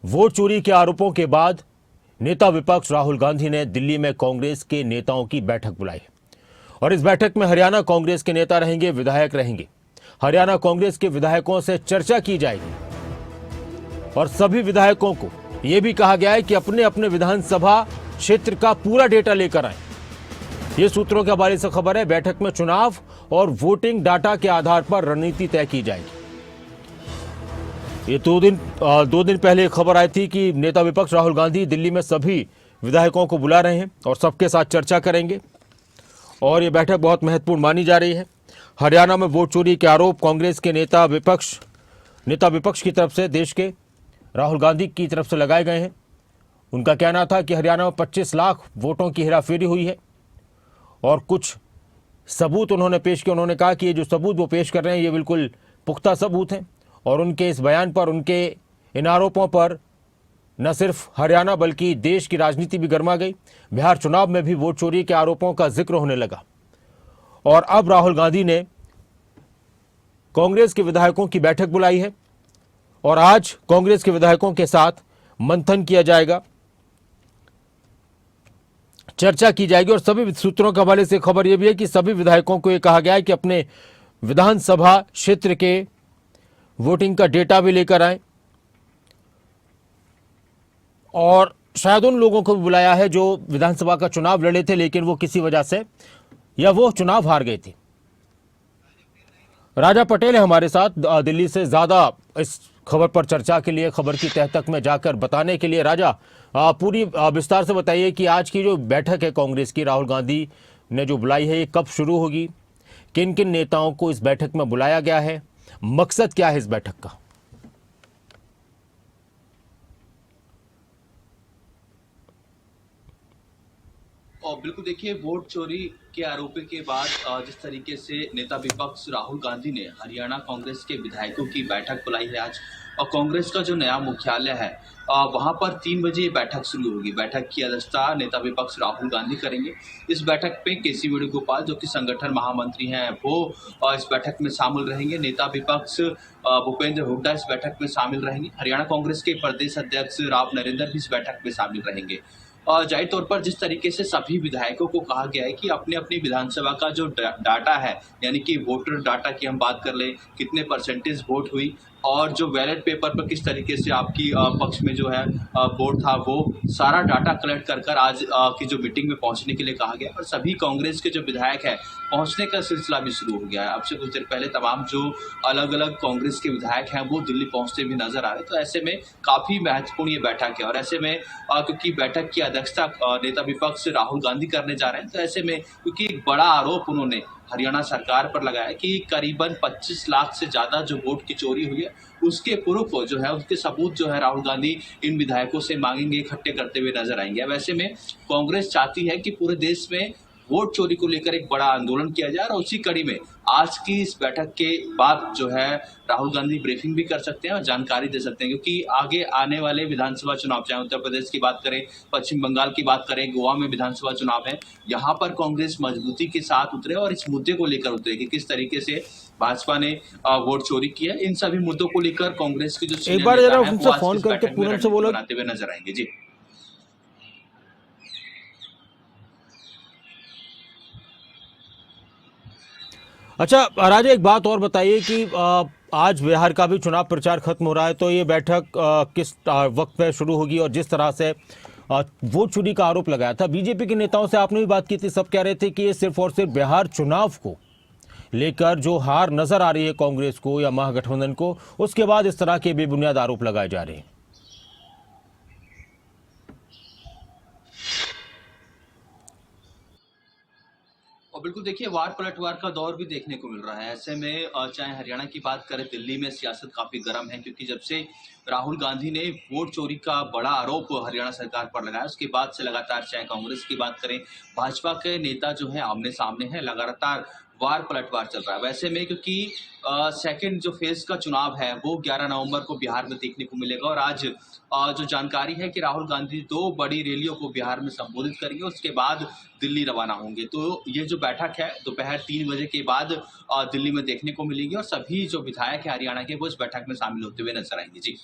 Vote चोरी के आरोपों के बाद नेता विपक्ष राहुल गांधी ने दिल्ली में कांग्रेस के नेताओं की बैठक बुलाई और इस बैठक में हरियाणा कांग्रेस के नेता रहेंगे, विधायक रहेंगे। हरियाणा कांग्रेस के विधायकों से चर्चा की जाएगी और सभी विधायकों को यह भी कहा गया है कि अपने अपने विधानसभा क्षेत्र का पूरा डेटा लेकर आए। ये सूत्रों के हवाले से खबर है। बैठक में चुनाव और वोटिंग डाटा के आधार पर रणनीति तय की जाएगी। ये दो दिन पहले खबर आई थी कि नेता विपक्ष राहुल गांधी दिल्ली में सभी विधायकों को बुला रहे हैं और सबके साथ चर्चा करेंगे और ये बैठक बहुत महत्वपूर्ण मानी जा रही है। हरियाणा में वोट चोरी के आरोप कांग्रेस के नेता विपक्ष की तरफ से देश के राहुल गांधी की तरफ से लगाए गए हैं। उनका कहना था कि हरियाणा में 25 लाख वोटों की हेराफेरी हुई है और कुछ सबूत उन्होंने पेश किए। उन्होंने कहा कि ये जो सबूत वो पेश कर रहे हैं ये बिल्कुल पुख्ता सबूत हैं और उनके इस बयान पर, उनके इन आरोपों पर न सिर्फ हरियाणा बल्कि देश की राजनीति भी गर्मा गई। बिहार चुनाव में भी वोट चोरी के आरोपों का जिक्र होने लगा और अब राहुल गांधी ने कांग्रेस के विधायकों की बैठक बुलाई है और आज कांग्रेस के विधायकों के साथ मंथन किया जाएगा, चर्चा की जाएगी और सभी सूत्रों के हवाले से खबर यह भी है कि सभी विधायकों को यह कहा गया है कि अपने विधानसभा क्षेत्र के वोटिंग का डेटा भी लेकर आए और शायद उन लोगों को भी बुलाया है जो विधानसभा का चुनाव लड़े थे लेकिन वो किसी वजह से या वो चुनाव हार गए थे। राजा पटेल है हमारे साथ दिल्ली से, ज्यादा इस खबर पर चर्चा के लिए, खबर की तह तक में जाकर बताने के लिए। राजा, पूरी विस्तार से बताइए कि आज की जो बैठक है कांग्रेस की, राहुल गांधी ने जो बुलाई है, ये कब शुरू होगी, किन किन नेताओं को इस बैठक में बुलाया गया है, मकसद क्या है इस बैठक का? और बिल्कुल देखिए, वोट चोरी के आरोपी के बाद जिस तरीके से नेता विपक्ष राहुल गांधी ने हरियाणा कांग्रेस के विधायकों की बैठक बुलाई है आज, और कांग्रेस का जो नया मुख्यालय है वहां पर 3 बजे ये बैठक शुरू होगी। बैठक की अध्यक्षता नेता विपक्ष राहुल गांधी करेंगे। इस बैठक पे केसी वेणुगोपाल जो कि संगठन महामंत्री हैं वो इस बैठक में शामिल रहेंगे। नेता विपक्ष भूपेंद्र हुड्डा इस बैठक में शामिल रहेंगे। हरियाणा कांग्रेस के प्रदेश अध्यक्ष राव नरेंद्र भी इस बैठक में शामिल रहेंगे। और जाहिर तौर पर जिस तरीके से सभी विधायकों को कहा गया है कि अपने अपनी विधानसभा का जो डाटा है, यानी कि वोटर डाटा की हम बात कर लें, कितने परसेंटेज वोट हुई और जो बैलेट पेपर पर किस तरीके से आपकी पक्ष में जो है वोट था, वो सारा डाटा कलेक्ट कर कर आज की जो मीटिंग में पहुंचने के लिए कहा गया। और सभी कांग्रेस के जो विधायक है पहुंचने का सिलसिला भी शुरू हो गया है। अब से कुछ देर पहले तमाम जो अलग अलग कांग्रेस के विधायक हैं वो दिल्ली पहुंचते भी नजर आ रहे। तो ऐसे में काफी महत्वपूर्ण ये बैठक है और ऐसे में क्योंकि बैठक की अध्यक्षता नेता विपक्ष राहुल गांधी करने जा रहे हैं, तो ऐसे में क्योंकि एक बड़ा आरोप उन्होंने हरियाणा सरकार पर लगाया कि करीबन 25 लाख से ज्यादा जो वोट की चोरी हुई है उसके प्रूफ जो है, उसके सबूत जो है राहुल गांधी इन विधायकों से मांगेंगे, इकट्ठे करते हुए नजर आएंगे। अब ऐसे में कांग्रेस चाहती है कि पूरे देश में वोट चोरी को लेकर एक बड़ा आंदोलन किया जाए और उसी कड़ी में आज की इस बैठक के बाद जो है राहुल गांधी ब्रीफिंग भी कर सकते हैं और जानकारी दे सकते हैं, क्योंकि आगे आने वाले विधानसभा चुनाव, चाहे उत्तर प्रदेश की बात करें, पश्चिम बंगाल की बात करें, गोवा में विधानसभा चुनाव है, यहाँ पर कांग्रेस मजबूती के साथ उतरे और इस मुद्दे को लेकर उतरे कि किस तरीके से भाजपा ने वोट चोरी किया। इन सभी मुद्दों को लेकर कांग्रेस की जो एक बार जरा उनसे फोन करके पूनम से बोलो, बनाते हुए नजर आएंगे। जी अच्छा राजा, एक बात और बताइए कि आज बिहार का भी चुनाव प्रचार खत्म हो रहा है, तो ये बैठक किस वक्त पे शुरू होगी? और जिस तरह से वोट चोरी का आरोप लगाया था, बीजेपी के नेताओं से आपने भी बात की थी, सब कह रहे थे कि ये सिर्फ और सिर्फ बिहार चुनाव को लेकर जो हार नजर आ रही है कांग्रेस को या महागठबंधन को, उसके बाद इस तरह के बेबुनियाद आरोप लगाए जा रहे हैं। और बिल्कुल देखिए, वार पलटवार का दौर भी देखने को मिल रहा है। ऐसे में चाहे हरियाणा की बात करें, दिल्ली में सियासत काफी गर्म है, क्योंकि जब से राहुल गांधी ने वोट चोरी का बड़ा आरोप हरियाणा सरकार पर लगाया, उसके बाद से लगातार, चाहे कांग्रेस की बात करें, भाजपा के नेता जो है आमने सामने है, लगातार वार पलटवार चल रहा है। वैसे में क्योंकि सेकंड जो फेज का चुनाव है वो 11 नवंबर को बिहार में देखने को मिलेगा और आज जो जानकारी है कि राहुल गांधी 2 बड़ी रैलियों को बिहार में संबोधित करेंगे, उसके बाद दिल्ली रवाना होंगे। तो ये जो बैठक है दोपहर 3 बजे के बाद दिल्ली में देखने को मिलेगी और सभी जो विधायक है हरियाणा के वो इस बैठक में शामिल होते हुए नजर आएंगे। जी।